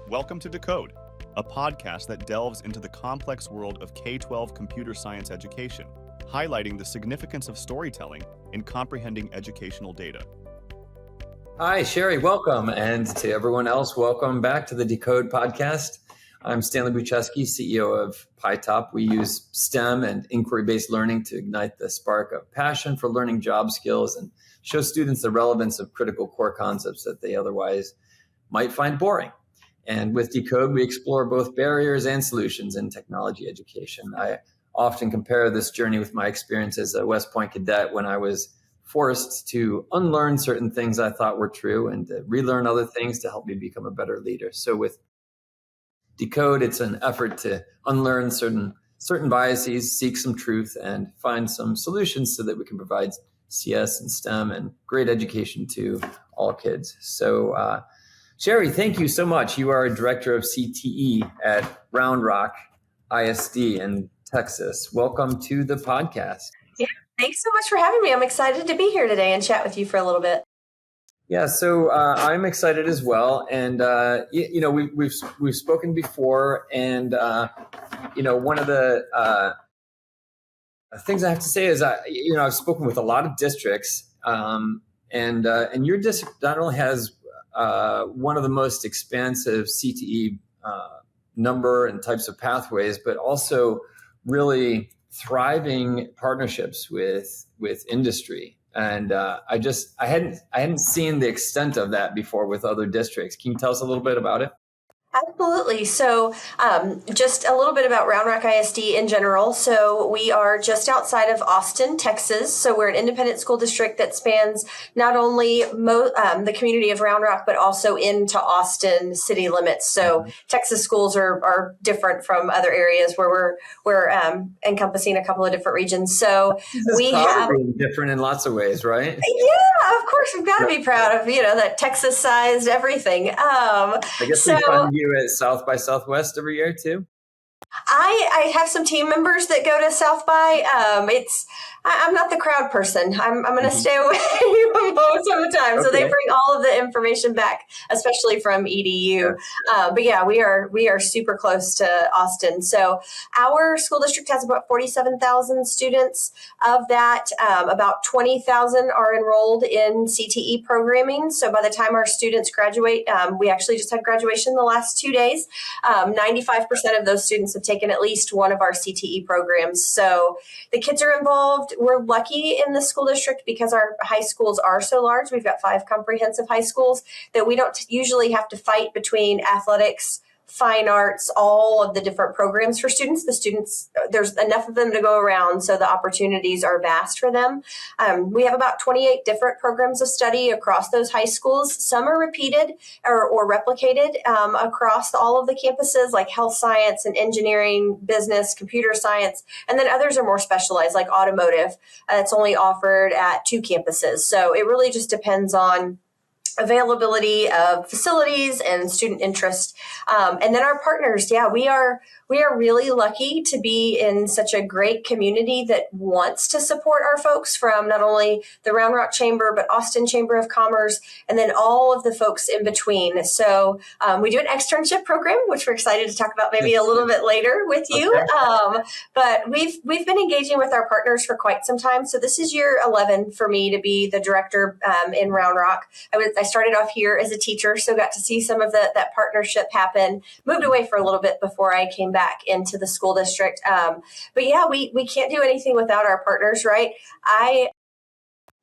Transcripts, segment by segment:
Welcome to Decode, a podcast that delves into the complex world of K-12 computer science education, highlighting the significance of storytelling in comprehending educational data. Hi, Sheri, welcome. And to everyone else, welcome back to the Decode podcast. I'm Stanley Buchesky, CEO of PyTop. We use STEM and inquiry-based learning to ignite the spark of passion for learning job skills and show students the relevance of critical core concepts that they otherwise might find boring. And with Decode, we explore both barriers and solutions in technology education. I often compare this journey with my experience as a West Point cadet when I was forced to unlearn certain things I thought were true and to relearn other things to help me become a better leader. So with Decode, it's an effort to unlearn certain biases, seek some truth, and find some solutions so that we can provide CS and STEM and great education to all kids. So, Sheri, thank you so much. You are a director of CTE at Round Rock ISD in Texas. Welcome to the podcast. Yeah, thanks so much for having me. I'm excited to be here today and chat with you for a little bit. Yeah, so I'm excited as well, and we've spoken before, and one of the things I have to say is I've spoken with a lot of districts, and your district not only has one of the most expansive CTE number and types of pathways, but also really thriving partnerships with industry. And I hadn't seen the extent of that before with other districts. Can you tell us a little bit about it? Absolutely. So just a little bit about Round Rock ISD in general. So we are just outside of Austin, Texas. So we're an independent school district that spans not only the community of Round Rock, but also into Austin city limits. So Texas schools are different from other areas where we're encompassing a couple of different regions. So we have different in lots of ways, right? Yeah, of course. We've got to be proud of, that Texas-sized everything. I guess we find you at South by Southwest every year too. I have some team members that go to South by. I'm not the crowd person. I'm going to stay away most of the time. Okay. So they bring all of the information back, especially from EDU. But yeah, we are super close to Austin. So our school district has about 47,000 students. Of that, about 20,000 are enrolled in CTE programming. So by the time our students graduate, we actually just had graduation the last 2 days. 95% of those students have taken at least one of our CTE programs. So the kids are involved. We're lucky in the school district because our high schools are so large. We've got 5 comprehensive high schools that we don't usually have to fight between athletics, fine arts, all of the different programs for students. The students, there's enough of them to go around, so the opportunities are vast for them. We have about 28 different programs of study across those high schools. Some are repeated or replicated across all of the campuses, like health science and engineering, business, computer science, and then others are more specialized, like automotive. It's only offered at 2 campuses. So it really just depends on availability of facilities and student interest. And then our partners, we are really lucky to be in such a great community that wants to support our folks from not only the Round Rock Chamber, but Austin Chamber of Commerce, and then all of the folks in between. So we do an externship program, which we're excited to talk about maybe a little bit later with you. Okay. But we've been engaging with our partners for quite some time. So this is year 11 for me to be the director in Round Rock. I started off here as a teacher, so got to see some of that partnership happen. Moved away for a little bit before I came back into the school district. But yeah, we can't do anything without our partners, right?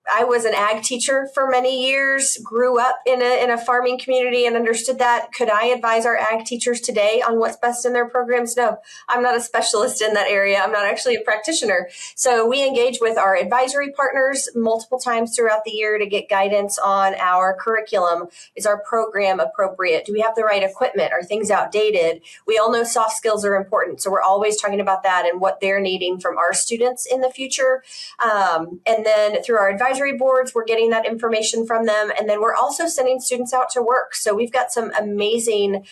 I was an ag teacher for many years, grew up in a farming community and understood that. Could I advise our ag teachers today on what's best in their programs? No, I'm not a specialist in that area. I'm not actually a practitioner. So we engage with our advisory partners multiple times throughout the year to get guidance on our curriculum. Is our program appropriate? Do we have the right equipment? Are things outdated? We all know soft skills are important. So we're always talking about that and what they're needing from our students in the future. And then through our advisory boards, we're getting that information from them. And then we're also sending students out to work. So we've got some amazing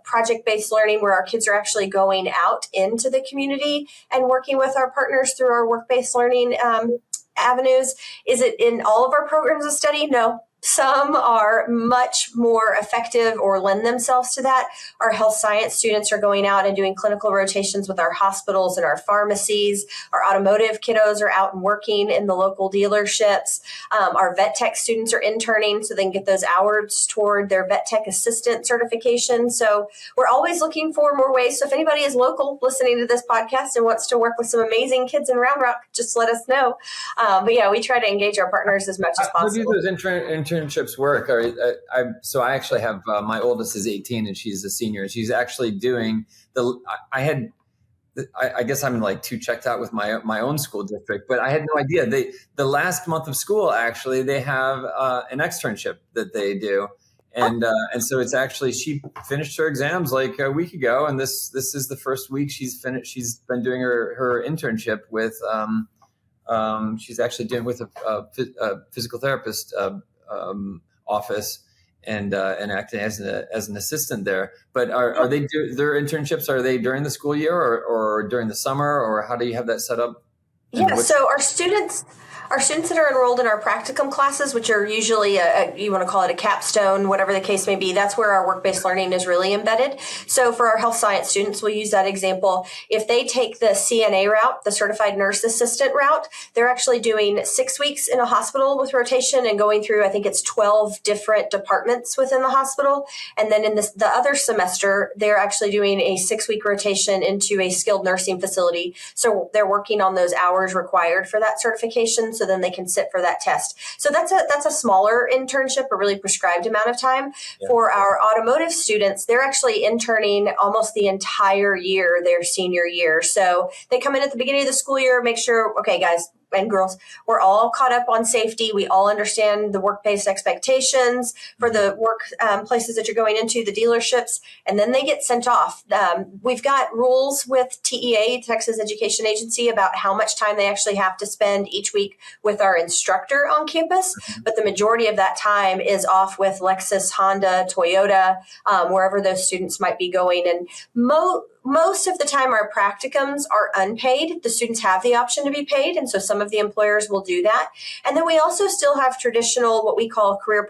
project-based learning where our kids are actually going out into the community and working with our partners through our work-based learning avenues. Is it in all of our programs of study? No. Some are much more effective or lend themselves to that. Our health science students are going out and doing clinical rotations with our hospitals and our pharmacies. Our automotive kiddos are out and working in the local dealerships. Our vet tech students are interning so they can get those hours toward their vet tech assistant certification. So we're always looking for more ways. So if anybody is local listening to this podcast and wants to work with some amazing kids in Round Rock, just let us know. But yeah, we try to engage our partners as much as possible. How do those internships work? So I actually have my oldest is 18 and she's a senior. She's actually doing I guess I'm like too checked out with my own school district, but I had no idea. The last month of school, actually, they have an externship that they do. And so it's actually, she finished her exams like a week ago. And this is the first week she's finished. She's been doing her internship with, she's actually doing with a physical therapist office and acting as an assistant there. But are they their internships? Are they during the school year or during the summer, or how do you have that set up? Yeah, so our students that are enrolled in our practicum classes, which are usually you want to call it a capstone, whatever the case may be, that's where our work-based learning is really embedded. So for our health science students, we'll use that example. If they take the CNA route, the certified nurse assistant route, they're actually doing 6 weeks in a hospital with rotation and going through, I think it's 12 different departments within the hospital. And then in the other semester, they're actually doing a 6-week rotation into a skilled nursing facility. So they're working on those hours required for that certification, so then they can sit for that test. So that's a smaller internship, a really prescribed amount of time. Yeah. For our automotive students, they're actually interning almost the entire year, their senior year. So they come in at the beginning of the school year, make sure, okay, guys and girls, we're all caught up on safety. We all understand the work-based expectations for the work places that you're going into, the dealerships, and then they get sent off. We've got rules with TEA, Texas Education Agency, about how much time they actually have to spend each week with our instructor on campus, but the majority of that time is off with Lexus, Honda, Toyota, wherever those students might be going. And most of the time, our practicums are unpaid. The students have the option to be paid, and so some of the employers will do that. And then we also still have traditional, what we call career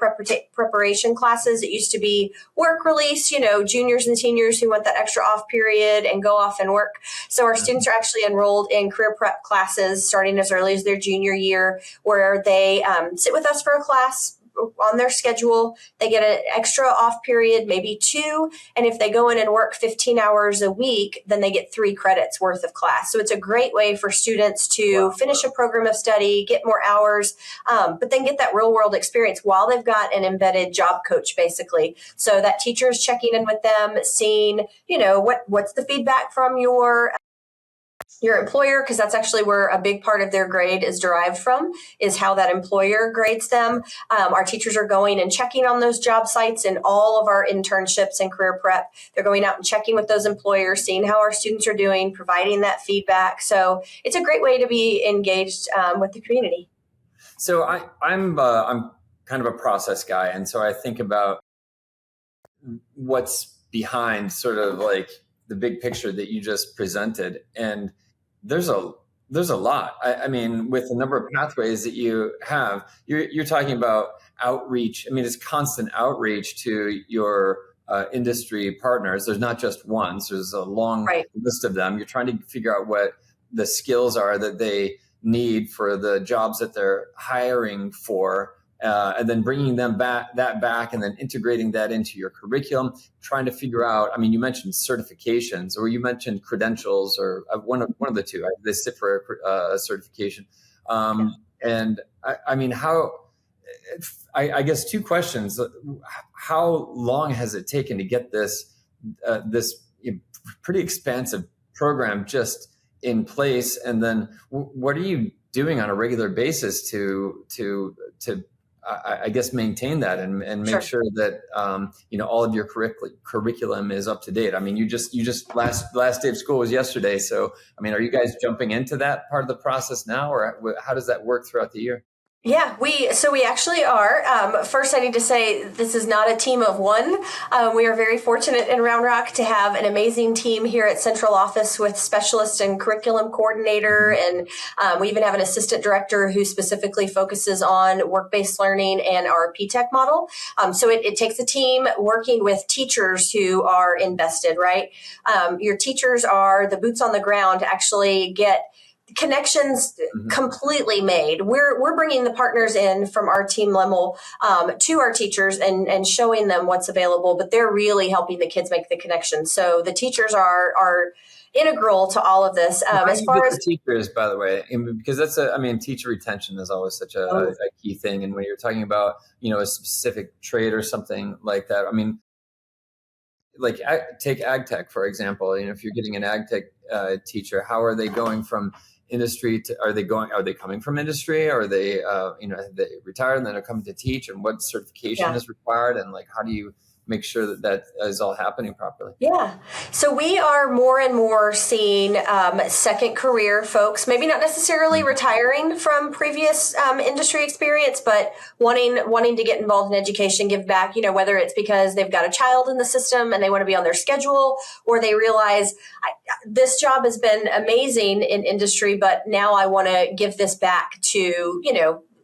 preparation classes. It used to be work release, juniors and seniors who want that extra off period and go off and work. So our students are actually enrolled in career prep classes starting as early as their junior year, where they sit with us for a class on their schedule. They get an extra off period, maybe 2. And if they go in and work 15 hours a week, then they get 3 credits worth of class. So it's a great way for students to finish a program of study, get more hours, but then get that real world experience while they've got an embedded job coach, basically. So that teacher is checking in with them, seeing, what's the feedback from your employer, because that's actually where a big part of their grade is derived from, is how that employer grades them. Our teachers are going and checking on those job sites in all of our internships and career prep. They're going out and checking with those employers, seeing how our students are doing, providing that feedback. So it's a great way to be engaged with the community. So I'm kind of a process guy, and so I think about what's behind sort of like the big picture that you just presented, and there's a lot. I mean, with the number of pathways that you have, you're talking about outreach. I mean, it's constant outreach to your industry partners. There's not just one. So there's a long list of them. You're trying to figure out what the skills are that they need for the jobs that they're hiring for. And then bringing them back, and then integrating that into your curriculum, trying to figure out, I mean, you mentioned certifications, or you mentioned credentials, or one of the two. They sit for a certification. And I mean, I guess 2 questions. How long has it taken to get this pretty expansive program just in place? And then what are you doing on a regular basis to I guess maintain that and make sure that all of your curriculum is up to date? I mean, you just last day of school was yesterday, so I mean, are you guys jumping into that part of the process now, or how does that work throughout the year? Yeah, we actually are. First, I need to say this is not a team of one. We are very fortunate in Round Rock to have an amazing team here at Central Office with specialist and curriculum coordinator, and we even have an assistant director who specifically focuses on work-based learning and our PTech model. So it takes a team working with teachers who are invested, right? Your teachers are the boots on the ground to actually get connections completely made. We're bringing the partners in from our team level to our teachers and showing them what's available, but they're really helping the kids make the connection. So the teachers are integral to all of this. As far as teachers, by the way, because teacher retention is always such a key thing. And when you're talking about, a specific trade or something like that, like take ag tech, for example. If you're getting an ag tech teacher, how are they going from industry to, are they coming from industry? Are they, have they retired and then are coming to teach, and what certification is required? And like, how do you make sure that is all happening properly? Yeah. So we are more and more seeing second career folks, maybe not necessarily retiring from previous industry experience, but wanting to get involved in education, give back, whether it's because they've got a child in the system and they want to be on their schedule, or they realize this job has been amazing in industry, but now I want to give this back to,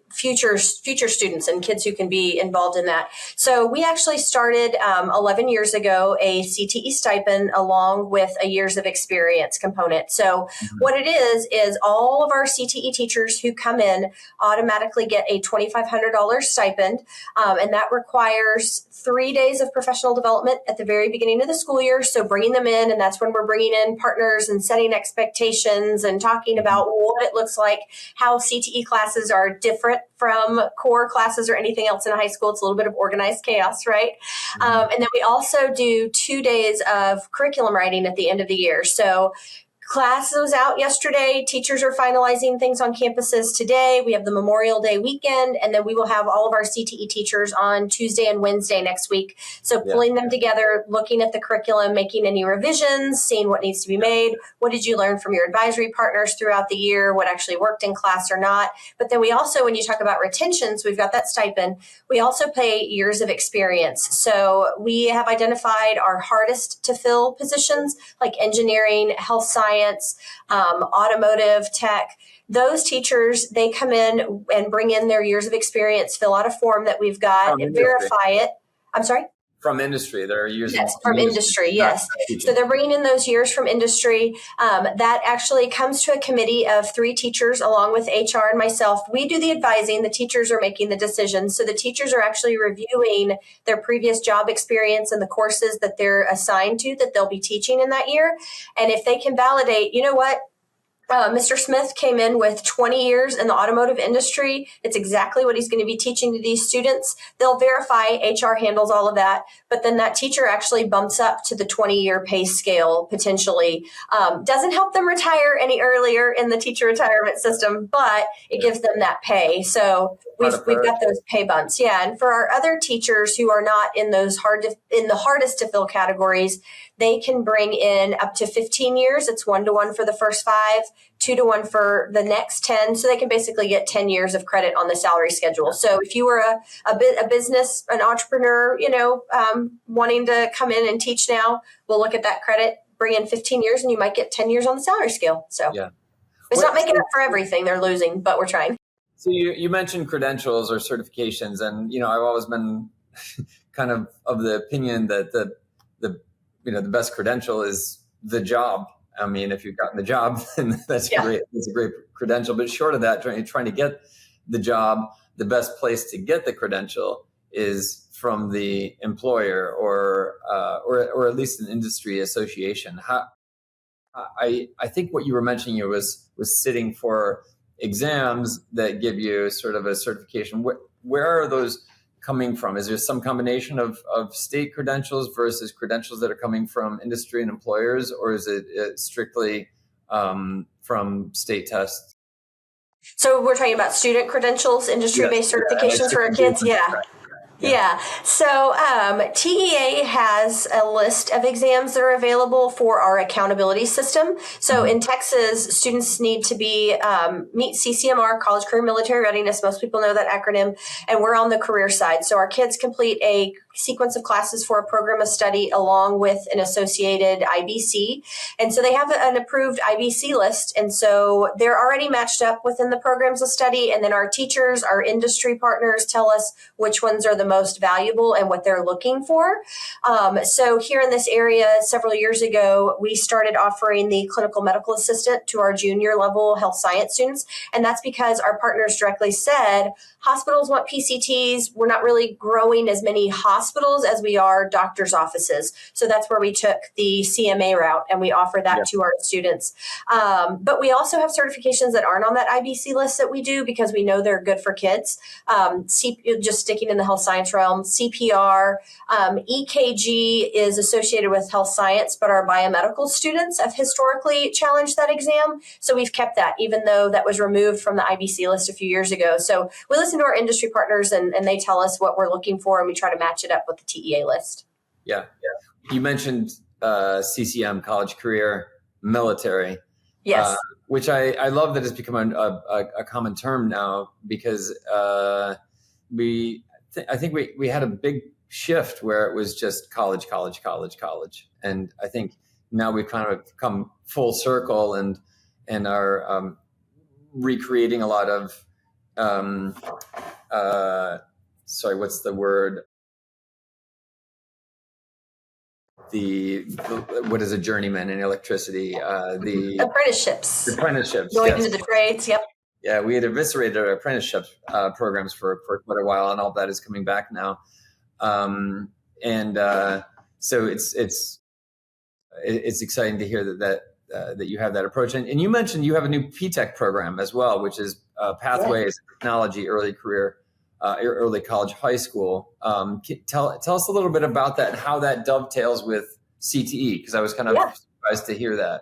future students and kids who can be involved in that. So we actually started 11 years ago a CTE stipend along with a years of experience component. So what it is all of our CTE teachers who come in automatically get a $2,500 stipend, and that requires 3 days of professional development at the very beginning of the school year. So bringing them in, and that's when we're bringing in partners and setting expectations and talking about what it looks like, how CTE classes are different from core classes or anything else in high school. It's a little bit of organized chaos, right? And then we also do 2 days of curriculum writing at the end of the year. So class was out yesterday. Teachers are finalizing things on campuses today. We have the Memorial Day weekend, and then we will have all of our CTE teachers on Tuesday and Wednesday next week. So pulling them together, looking at the curriculum, making any revisions, seeing what needs to be made. What did you learn from your advisory partners throughout the year? What actually worked in class or not? But then we also, when you talk about retention, so we've got that stipend, we also pay years of experience. So we have identified our hardest to fill positions like engineering, health science, automotive, tech. Those teachers, they come in and bring in their years of experience, fill out a form that we've got, and verify it. I'm sorry? From industry, they're using. Yes, from industry, yes. So they're bringing in those years from industry. That actually comes to a committee of 3 teachers along with HR and myself. We do the advising. The teachers are making the decisions. So the teachers are actually reviewing their previous job experience and the courses that they're assigned to that they'll be teaching in that year. And if they can validate, you know what? Mr. Smith came in with 20 years in the automotive industry. It's exactly what he's going to be teaching to these students. They'll verify, HR handles all of that, but then that teacher actually bumps up to the 20-year pay scale potentially. Doesn't help them retire any earlier in the teacher retirement system, but it gives them that pay. So we've got those pay bumps. Yeah. And for our other teachers who are not in those in the hardest to fill categories, they can bring in up to 15 years. It's 1-to-1 for the first 5, 2-to-1 for the next 10. So they can basically get 10 years of credit on the salary schedule. So if you were a business, an entrepreneur, wanting to come in and teach now, we'll look at that credit, bring in 15 years, and you might get 10 years on the salary scale. So it's not making up for everything they're losing, but we're trying. So you mentioned credentials or certifications, and I've always been kind of the opinion that the best credential is the job. I mean, if you've gotten the job, then that's great. It's a great credential. But short of that, trying to get the job, the best place to get the credential is from the employer or at least an industry association. I think what you were mentioning was sitting for exams that give you sort of a certification. Where are those coming from? Is there some combination of state credentials versus credentials that are coming from industry and employers, or is it strictly from state tests? So we're talking about student credentials, industry-based certifications for our kids? Yeah. Yeah. So TEA has a list of exams that are available for our accountability system. So in Texas, students need to be meet CCMR, College Career Military Readiness. Most people know that acronym, and we're on the career side. So our kids complete a sequence of classes for a program of study along with an associated IBC. And so they have an approved IBC list. And so they're already matched up within the programs of study. And then our teachers, our industry partners tell us which ones are the most valuable and what they're looking for. So here in this area, several years ago, we started offering the clinical medical assistant to our junior level health science students. And that's because our partners directly said, hospitals want PCTs. We're not really growing as many hospitals as we are doctors' offices. So that's where we took the CMA route and we offer that to our students. But we also have certifications that aren't on that IBC list that we do because we know they're good for kids. Just sticking in the health science realm, CPR, EKG is associated with health science, but our biomedical students have historically challenged that exam. So we've kept that, even though that was removed from the IBC list a few years ago. So we listen to our industry partners and they tell us what we're looking for, and we try to match it up with the TEA list. Yeah. You mentioned CCM, college career military. Yes. Which I love that it's become a common term now, because I think we had a big shift where it was just college. And I think now we've kind of come full circle and are recreating a lot of, what's the word? What is a journeyman in electricity? The apprenticeships. Going into the trades. Yep. Yeah, we had eviscerated our apprenticeship programs for quite a while, and all that is coming back now. So it's exciting to hear that you have that approach. And you mentioned you have a new PTech program as well, which is Pathways Technology Early Career. Early college, high school. Tell us a little bit about that and how that dovetails with CTE, because I was kind of surprised to hear that.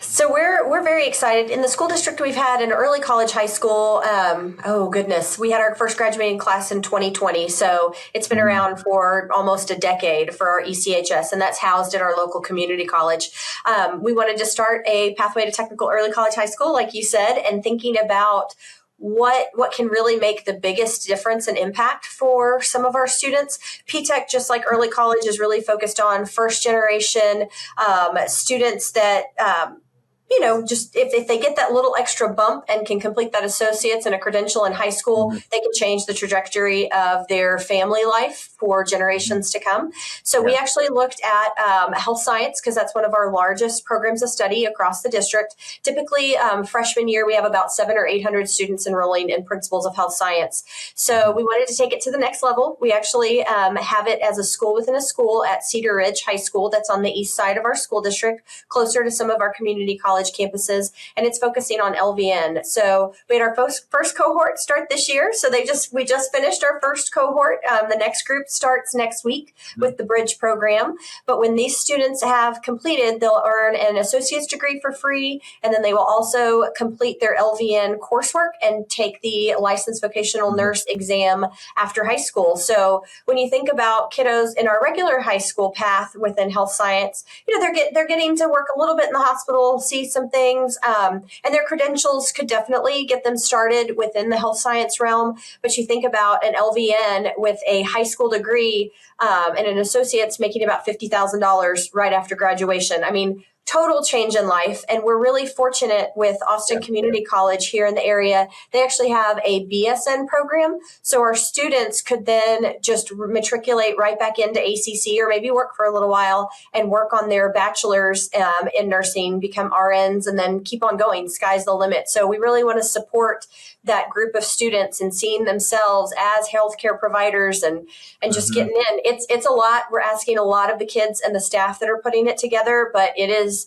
So we're very excited. In the school district, we've had an early college, high school. We had our first graduating class in 2020. So it's been around for almost a decade for our ECHS, and that's housed at our local community college. We wanted to start a pathway to technical early college, high school, like you said, and thinking about what can really make the biggest difference and impact for some of our students. PTech, just like early college, is really focused on first generation students that just if they get that little extra bump and can complete that associate's and a credential in high school, they can change the trajectory of their family life for generations to come. So we actually looked at health science, because that's one of our largest programs of study across the district. Typically, freshman year, we have about 700 or 800 students enrolling in principles of health science. So we wanted to take it to the next level. We actually have it as a school within a school at Cedar Ridge High School. That's on the east side of our school district, closer to some of our community college campuses, and it's focusing on LVN. So we had our first cohort start this year. So we just finished our first cohort. The next group starts next week with the Bridge program. But when these students have completed, they'll earn an associate's degree for free, and then they will also complete their LVN coursework and take the licensed vocational nurse exam after high school. So when you think about kiddos in our regular high school path within health science, they're getting to work a little bit in the hospital, see some things, and their credentials could definitely get them started within the health science realm. But you think about an LVN with a high school degree and an associate's making about $50,000 right after graduation. I mean, total change in life. And we're really fortunate with Austin Community College here in the area. They actually have a BSN program. So our students could then just matriculate right back into ACC, or maybe work for a little while and work on their bachelor's in nursing, become RNs, and then keep on going. Sky's the limit. So we really want to support that group of students and seeing themselves as healthcare providers and just getting in. It's a lot. We're asking a lot of the kids and the staff that are putting it together, but it is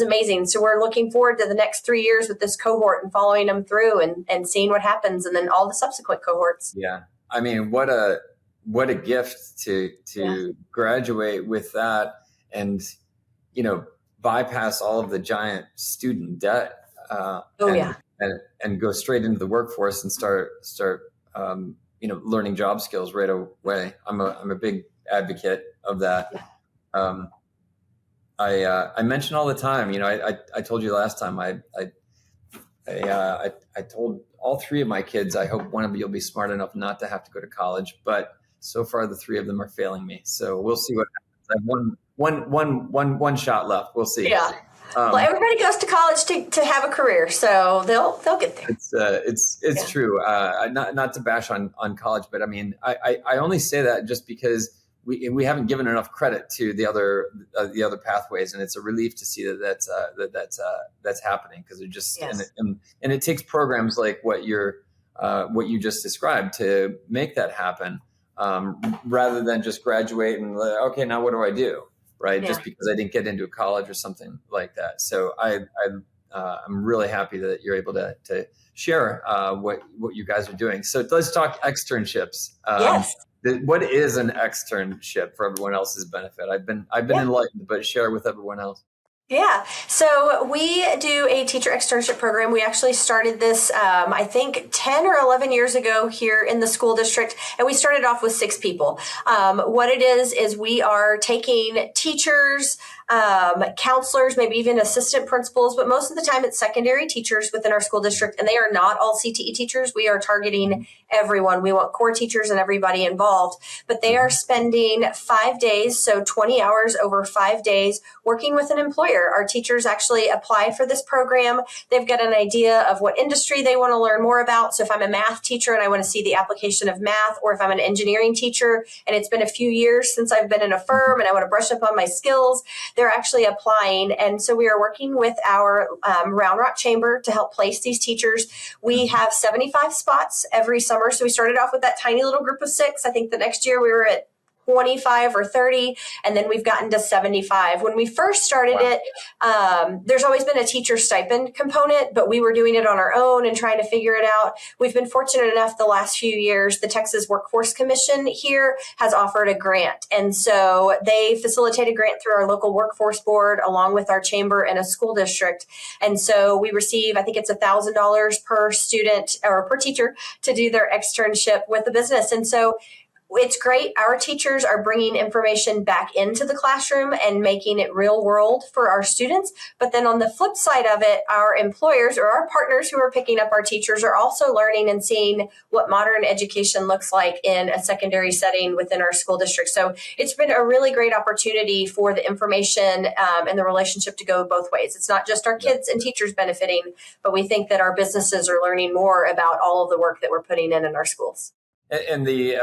amazing. So we're looking forward to the next 3 years with this cohort and following them through and seeing what happens, and then all the subsequent cohorts. Yeah. I mean, what a gift to graduate with that and, bypass all of the giant student debt. And go straight into the workforce and start learning job skills right away. I'm a big advocate of that. I mention all the time, I told you last time, I told all three of my kids, I hope one of you will be smart enough not to have to go to college, but so far the three of them are failing me. So we'll see what happens. I have one shot left. We'll see. Yeah. Well, everybody goes to college to have a career, so they'll get there. It's true. Not to bash on college, but I mean, I only say that just because we haven't given enough credit to the other pathways, and it's a relief to see that's happening, because it just and it takes programs like what you just described to make that happen, rather than just graduate and okay, now what do I do? Right. Yeah. Just because I didn't get into a college or something like that. So I'm really happy that you're able to share what you guys are doing. So let's talk externships. Yes. What is an externship for everyone else's benefit? I've been enlightened, but share with everyone else. Yeah. So we do a teacher externship program. We actually started this, I think 10 or 11 years ago here in the school district. And we started off with 6 people. What it is we are taking teachers, counselors, maybe even assistant principals, but most of the time it's secondary teachers within our school district, and they are not all CTE teachers. We are targeting everyone. We want core teachers and everybody involved, but they are spending 5 days, so 20 hours over 5 days, working with an employer. Our teachers actually apply for this program. They've got an idea of what industry they want to learn more about. So if I'm a math teacher and I want to see the application of math, or if I'm an engineering teacher and it's been a few years since I've been in a firm and I want to brush up on my skills, they're actually applying. And so we are working with our Round Rock Chamber to help place these teachers. We have 75 spots every summer. So we started off with that tiny little group of 6. I think the next year we were at 25 or 30, and then we've gotten to 75. When we first started it, there's always been a teacher stipend component, but we were doing it on our own and trying to figure it out. We've been fortunate enough the last few years, the Texas Workforce Commission here has offered a grant. And so they facilitate a grant through our local workforce board, along with our chamber and a school district. And so we receive, I think it's $1,000 per student or per teacher to do their externship with the business. And so it's great. Our teachers are bringing information back into the classroom and making it real world for our students. But then on the flip side of it, our employers or our partners who are picking up our teachers are also learning and seeing what modern education looks like in a secondary setting within our school district. So it's been a really great opportunity for the information and the relationship to go both ways. It's not just our kids and teachers benefiting, but we think that our businesses are learning more about all of the work that we're putting in our schools. And the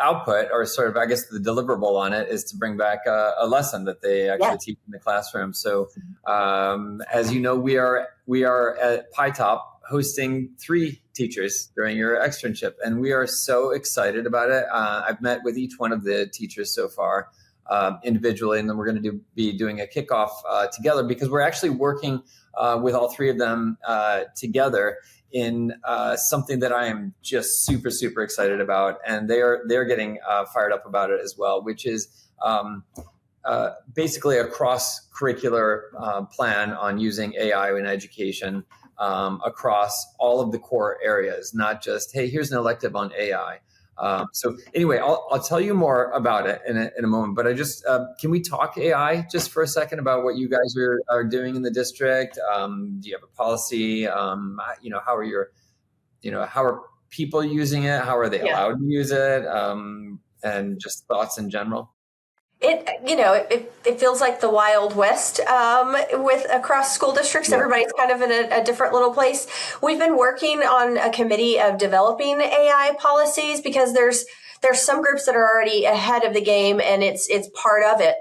output, or sort of, I guess, the deliverable on it is to bring back a lesson that they actually teach in the classroom. So, as you know, we are at PyTop hosting 3 teachers during your externship, and we are so excited about it. I've met with each one of the teachers so far individually, and then we're going to be doing a kickoff together, because we're actually working with all 3 of them together in something that I am just super, super excited about. And they're getting fired up about it as well, which is basically a cross-curricular plan on using AI in education across all of the core areas, not just, hey, here's an elective on AI. So anyway, I'll tell you more about it in a moment, but I just, can we talk AI just for a second about what you guys are doing in the district? Do you have a policy? How are people using it? How are they allowed to use it? And just thoughts in general. It feels like the Wild West with across school districts. Everybody's kind of in a different little place. We've been working on a committee of developing AI policies, because there's some groups that are already ahead of the game, and it's part of it.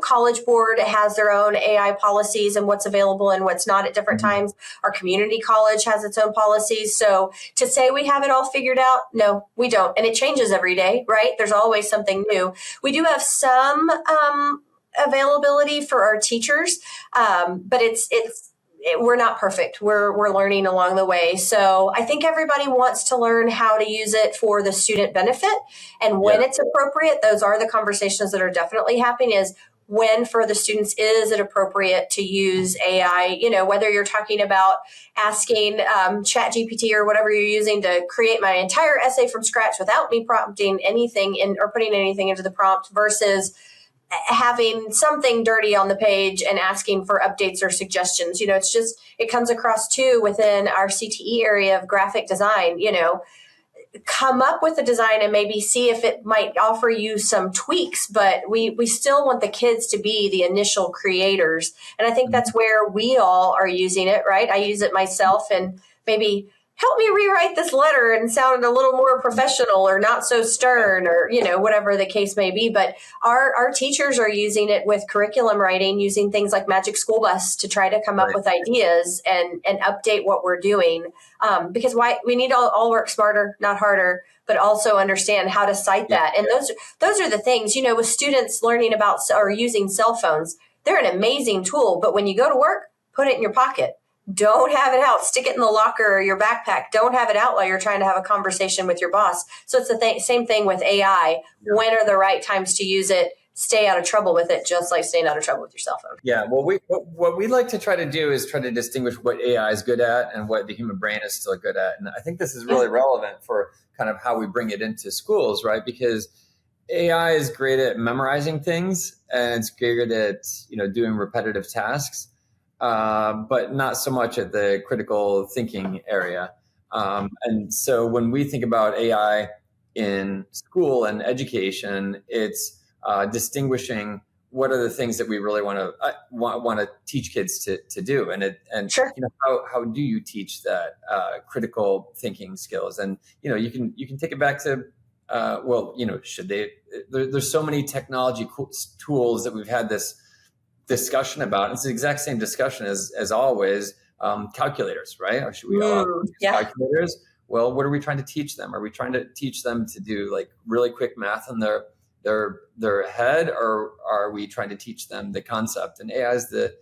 College Board has their own AI policies and what's available and what's not at different times. Our community college has its own policies. So to say we have it all figured out, no, we don't. And it changes every day, right? There's always something new. We do have some availability for our teachers, but we're not perfect. We're learning along the way. So I think everybody wants to learn how to use it for the student benefit. And when it's appropriate, those are the conversations that are definitely happening, is when for the students is it appropriate to use AI, whether you're talking about asking Chat GPT or whatever you're using to create my entire essay from scratch without me prompting anything in or putting anything into the prompt versus having something dirty on the page and asking for updates or suggestions. It comes across too within our CTE area of graphic design, come up with a design and maybe see if it might offer you some tweaks, but we still want the kids to be the initial creators. And I think that's where we all are using it, right? I use it myself and maybe help me rewrite this letter and sound a little more professional or not so stern or, whatever the case may be. But our teachers are using it with curriculum writing, using things like Magic School Bus to try to come up with ideas and update what we're doing. Because we need to all work smarter, not harder, but also understand how to cite that. And those are the things, with students learning about or using cell phones, they're an amazing tool. But when you go to work, put it in your pocket. Don't have it out. Stick it in the locker or your backpack. Don't have it out while you're trying to have a conversation with your boss. So it's the same thing with AI. When are the right times to use it? Stay out of trouble with it, just like staying out of trouble with your cell phone. Yeah, well, what we like to try to do is try to distinguish what AI is good at and what the human brain is still good at. And I think this is really relevant for kind of how we bring it into schools, right? Because AI is great at memorizing things and it's great at, doing repetitive tasks. But not so much at the critical thinking area. And so when we think about AI in school and education, it's distinguishing what are the things that we really want to teach kids to do, and sure. How do you teach that critical thinking skills? And you can take it back to should they? There's so many technology tools that we've had this discussion about. It's the exact same discussion as always. Calculators, right? Or should we allow them to use calculators? Well, what are we trying to teach them? Are we trying to teach them to do like really quick math in their head, or are we trying to teach them the concept? And AI is the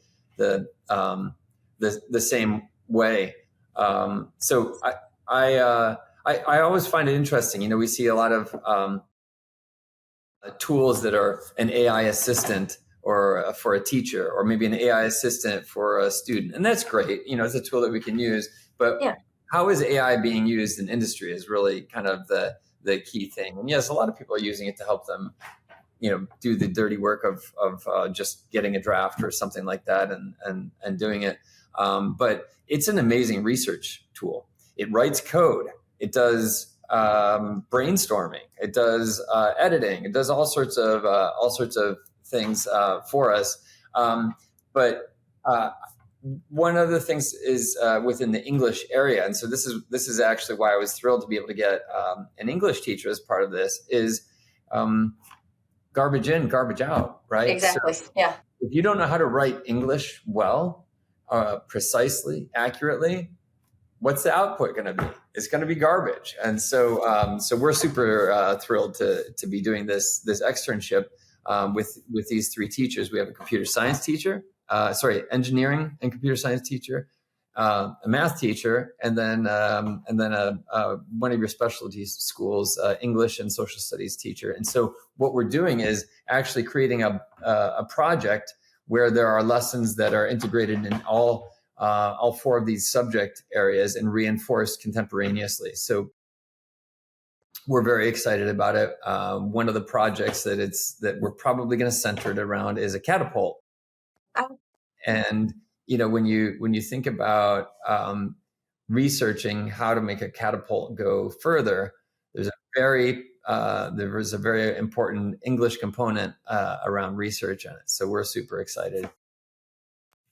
same way. So I always find it interesting. We see a lot of tools that are an AI assistant or for a teacher, or maybe an AI assistant for a student. And that's great. It's a tool that we can use, but how is AI being used in industry is really kind of the key thing. And yes, a lot of people are using it to help them, do the dirty work of just getting a draft or something like that and doing it. But it's an amazing research tool. It writes code. It does brainstorming. It does editing. It does all sorts of things for us. But one of the things is within the English area, and so this is actually why I was thrilled to be able to get an English teacher as part of this, is garbage in, garbage out, right? Exactly. So if you don't know how to write English well, precisely, accurately, what's the output going to be? It's going to be garbage. And so we're super thrilled to be doing this externship with these three teachers. We have a computer science teacher, engineering and computer science teacher, a math teacher, and then one of your specialty schools, English and social studies teacher. And so what we're doing is actually creating a project where there are lessons that are integrated in all four of these subject areas and reinforced contemporaneously. So we're very excited about it. One of the projects that we're probably going to center it around is a catapult. Oh. And when you think about researching how to make a catapult go further, there's a very important English component around research in it. So we're super excited.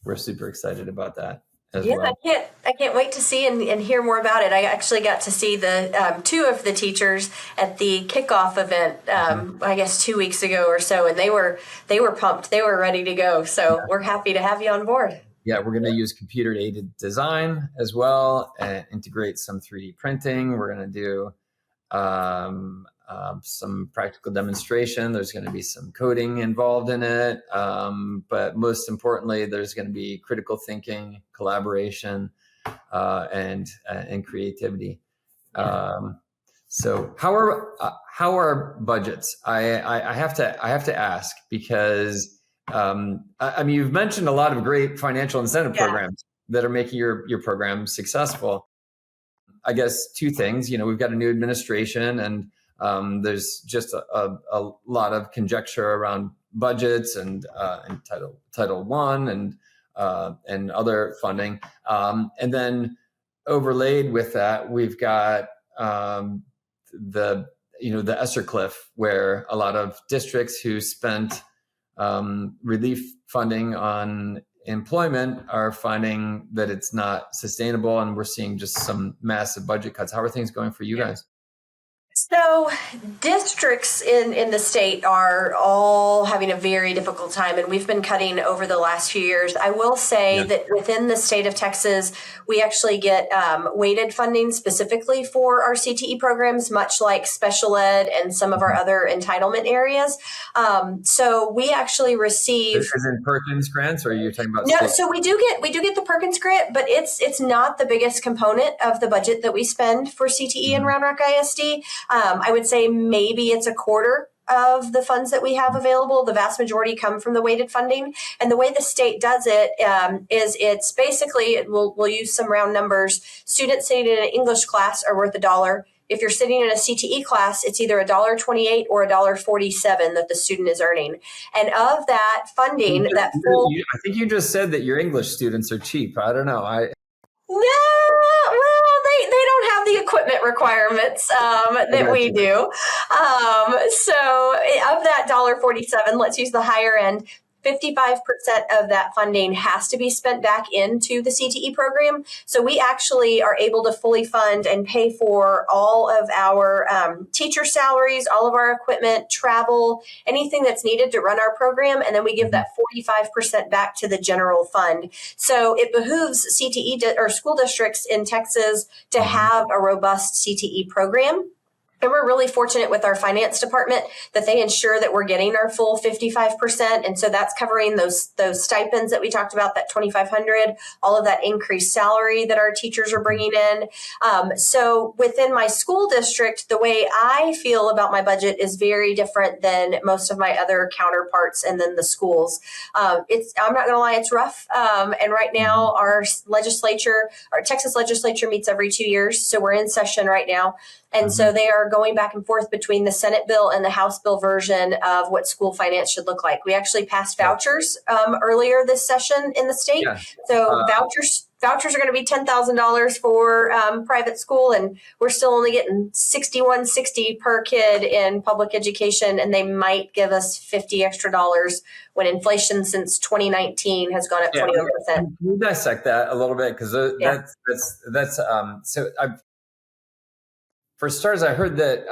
We're super excited about that. Well. I can't wait to see and hear more about it. I actually got to see the two of the teachers at the kickoff event, I guess 2 weeks ago or so, and they were pumped. They were ready to go. So we're happy to have you on board. Yeah, we're going to use computer-aided design as well and integrate some 3D printing. We're going to do some practical demonstration. There's going to be some coding involved in it. But most importantly, there's going to be critical thinking, collaboration, and creativity. So how are budgets? I have to ask, because I mean, you've mentioned a lot of great financial incentive programs that are making your program successful. I guess two things. We've got a new administration, and there's just a lot of conjecture around budgets and Title I and other funding, and then overlaid with that, we've got the ESSER cliff, where a lot of districts who spent relief funding on employment are finding that it's not sustainable, and we're seeing just some massive budget cuts. How are things going for you guys? So districts in the state are all having a very difficult time, and we've been cutting over the last few years. I will say that within the state of Texas, we actually get weighted funding specifically for our CTE programs, much like special ed and some of our other entitlement areas. So we actually receive. This is in Perkins grants, or are you talking about? No, so we do get the Perkins grant, but it's not the biggest component of the budget that we spend for CTE and Round Rock ISD. I would say maybe it's a quarter of the funds that we have available. The vast majority come from the weighted funding. And the way the state does it is it's basically, we'll use some round numbers. Students sitting in an English class are worth $1. If you're sitting in a CTE class, it's either $1.28 or $1.47 that the student is earning. And of that funding, I think you just said that your English students are cheap. I don't know. They don't have the equipment requirements that we do. So of that $1.47, let's use the higher end. 55% of that funding has to be spent back into the CTE program. So we actually are able to fully fund and pay for all of our teacher salaries, all of our equipment, travel, anything that's needed to run our program. And then we give that 45% back to the general fund. So it behooves CTE or school districts in Texas to have a robust CTE program. And we're really fortunate with our finance department that they ensure that we're getting our full 55%. And so that's covering those stipends that we talked about, that $2,500, all of that increased salary that our teachers are bringing in. So within my school district, the way I feel about my budget is very different than most of my other counterparts and then the schools. I'm not going to lie, it's rough. And right now our Texas legislature meets every 2 years. So we're in session right now. And so they are going back and forth between the Senate bill and the House bill version of what school finance should look like. We actually passed vouchers earlier this session in the state. Yeah. So vouchers are going to be $10,000 for private school, and we're still only getting $61.60 per kid in public education, and they might give us $50 extra when inflation since 2019 has gone up 21%. Can you dissect that a little bit? Because that's so I've. For starters, I heard that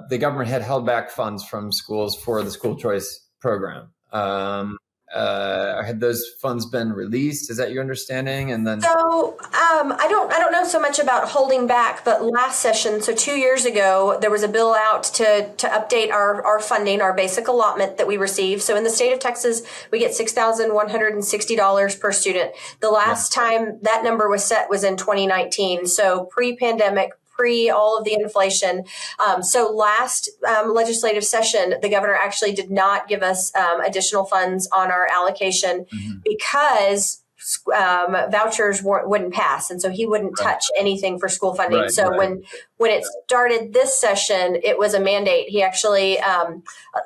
the government had held back funds from schools for the school choice program. Had those funds been released? Is that your understanding? And then, so I don't know so much about holding back, but last session, so 2 years ago, there was a bill out to update our funding, our basic allotment that we receive. So in the state of Texas, we get $6,160 per student. The last time that number was set was in 2019. So pre-pandemic, pre all of the inflation. So last legislative session, the governor actually did not give us additional funds on our allocation because vouchers wouldn't pass. And so he wouldn't touch anything for school funding. When it started this session, it was a mandate. He actually,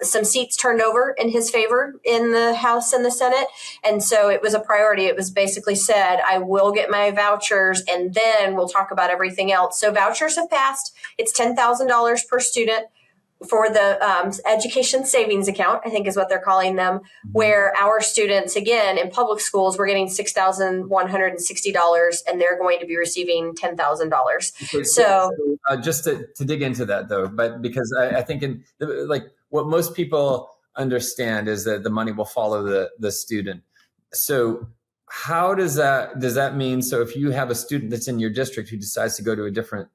some seats turned over in his favor in the House and the Senate. And so it was a priority. It was basically said, I will get my vouchers and then we'll talk about everything else. So vouchers have passed. It's $10,000 per student for the education savings account, I think is what they're calling them, where our students, again, in public schools, we're getting $6,160 and they're going to be receiving $10,000. So just to dig into that though, but because I think what most people understand is that the money will follow the student. So how does that mean? So if you have a student that's in your district who decides to go to a different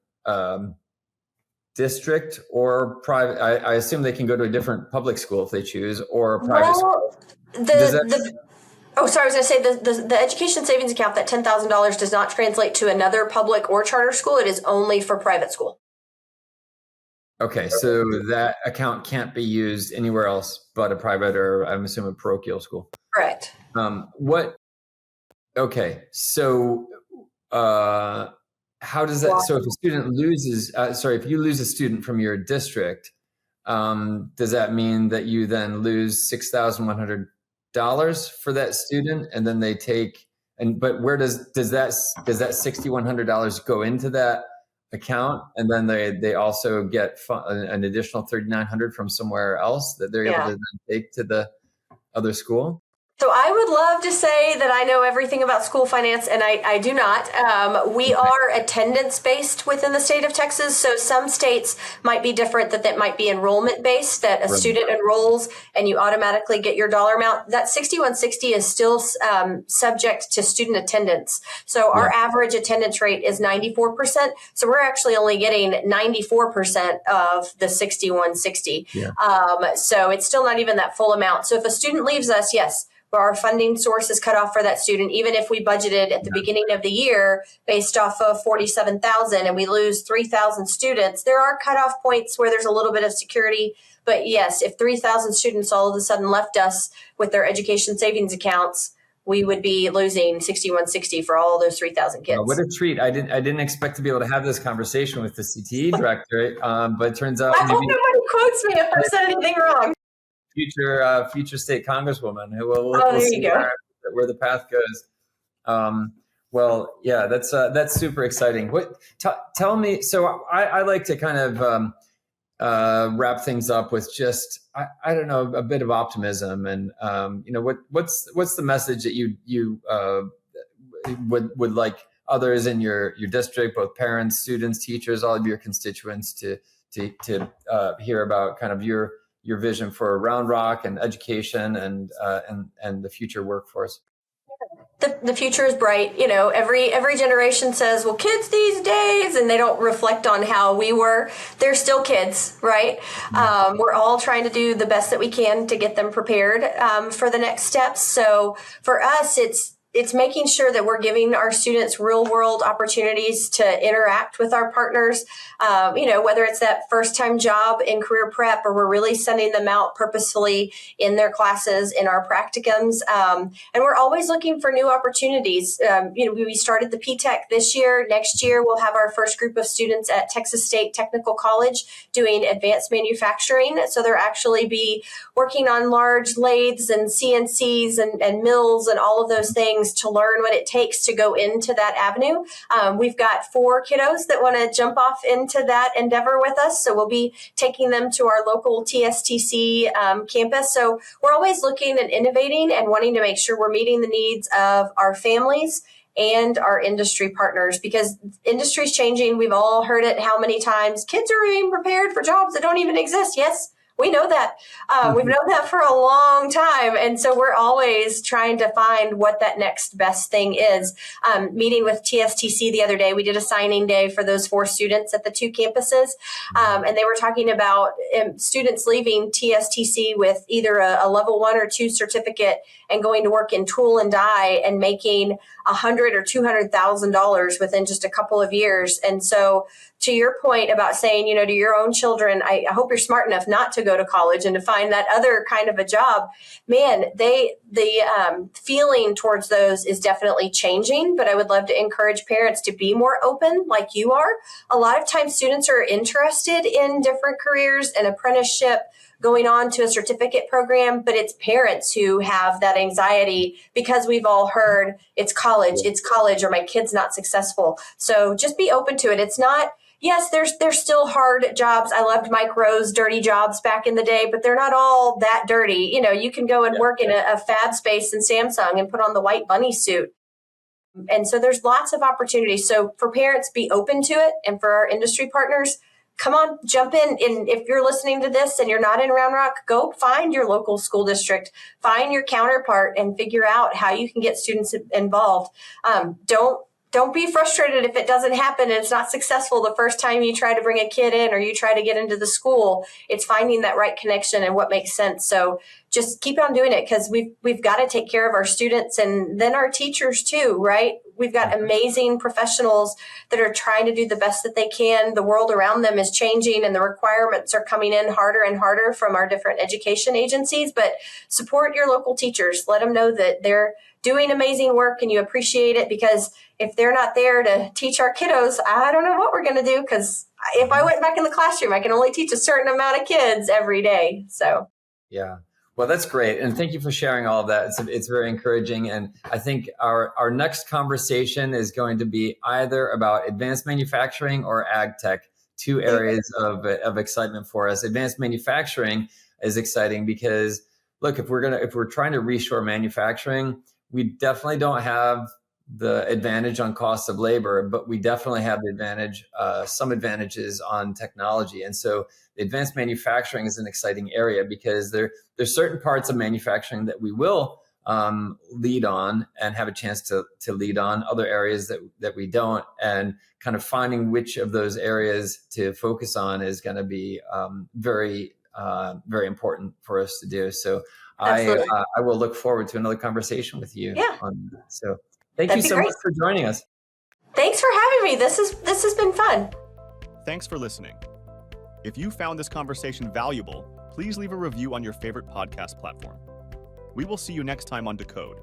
district or private, I assume they can go to a different public school if they choose, or a private school. I was going to say the education savings account, that $10,000 does not translate to another public or charter school. It is only for private school. Okay, so that account can't be used anywhere else but a private or, I'm assuming, a parochial school. Correct. Okay, so how does that? So if a student loses, if you lose a student from your district, does that mean that you then lose $6,100 for that student, and then they take but where does that $6,100 go into that account, and then they also get an additional $3,900 from somewhere else that they're able to then take to the other school? So I would love to say that I know everything about school finance, and I do not. We are attendance-based within the state of Texas, so some states might be different, that might be enrollment-based, that a student enrolls and you automatically get your dollar amount. That 6160 is still subject to student attendance. So our average attendance rate is 94%, so we're actually only getting 94% of the 6160. So it's still not even that full amount. So if a student leaves us, yes, our funding source is cut off for that student. Even if we budgeted at the beginning of the year based off of 47,000 and we lose 3,000 students, there are cutoff points where there's a little bit of security. But yes, if 3,000 students all of a sudden left us with their education savings accounts, we would be losing 6160 for all those 3,000 kids. What a treat. I didn't expect to be able to have this conversation with the CTE director, but it turns out I hope nobody quotes me if I said anything wrong. Future state congresswoman who will there you go. Where the path goes. Well, yeah, that's super exciting. Tell me. So I like to kind of wrap things up with just I don't know, a bit of optimism, and what's the message that you would like others in your district, both parents, students, teachers, all of your constituents to hear about kind of your vision for Round Rock and education and the future workforce? The future is bright. Every generation says, well, kids these days, and they don't reflect on how we were. They're still kids, right? We're all trying to do the best that we can to get them prepared for the next steps. So for us, it's making sure that we're giving our students real world opportunities to interact with our partners, whether it's that first time job in career prep, or we're really sending them out purposefully in their classes, in our practicums. And we're always looking for new opportunities. We started the PTech this year. Next year, we'll have our first group of students at Texas State Technical College doing advanced manufacturing. So they'll actually be working on large lathes and CNCs and mills and all of those things to learn what it takes to go into that avenue. We've got 4 kiddos that want to jump off into that endeavor with us. So we'll be taking them to our local TSTC campus. So we're always looking and innovating and wanting to make sure we're meeting the needs of our families and our industry partners, because industry's changing. We've all heard it how many times. Kids are being prepared for jobs that don't even exist. Yes, we know that. We've known that for a long time. And so we're always trying to find what that next best thing is. Meeting with TSTC the other day, we did a signing day for those 4 students at the 2 campuses. And they were talking about students leaving TSTC with either a level 1 or 2 certificate and going to work in tool and die and making $100,000 or $200,000 within just a couple of years. And so to your point about saying, to your own children, I hope you're smart enough not to go to college and to find that other kind of a job. Man, the feeling towards those is definitely changing, but I would love to encourage parents to be more open like you are. A lot of times students are interested in different careers and apprenticeship, going on to a certificate program, but it's parents who have that anxiety because we've all heard it's college, or my kid's not successful. So just be open to it. It's not, yes, there's still hard jobs. I loved Mike Rowe's dirty jobs back in the day, but they're not all that dirty. You can go and work in a fab space in Samsung and put on the white bunny suit. And so there's lots of opportunities. So for parents, be open to it. And for our industry partners, come on, jump in. And if you're listening to this and you're not in Round Rock, go find your local school district, find your counterpart, and figure out how you can get students involved. Don't be frustrated if it doesn't happen and it's not successful the first time you try to bring a kid in or you try to get into the school. It's finding that right connection and what makes sense. So just keep on doing it, because we've got to take care of our students and then our teachers too, right? We've got amazing professionals that are trying to do the best that they can. The world around them is changing and the requirements are coming in harder and harder from our different education agencies, but support your local teachers. Let them know that they're doing amazing work and you appreciate it, because if they're not there to teach our kiddos, I don't know what we're going to do, because if I went back in the classroom, I can only teach a certain amount of kids every day. So, yeah. Well, that's great. And thank you for sharing all of that. It's very encouraging. And I think our next conversation is going to be either about advanced manufacturing or ag tech, two areas of excitement for us. Advanced manufacturing is exciting because, look, if we're trying to reshore manufacturing, we definitely don't have the advantage on cost of labor, but we definitely have the advantage, some advantages on technology. And so advanced manufacturing is an exciting area because there's certain parts of manufacturing that we will lead on and have a chance to lead on, other areas that we don't, and kind of finding which of those areas to focus on is going to be very important for us to do. So I will look forward to another conversation with you on that. So thank you so much for joining us. Thanks for having me. This has been fun. Thanks for listening. If you found this conversation valuable, please leave a review on your favorite podcast platform. We will see you next time on Decode.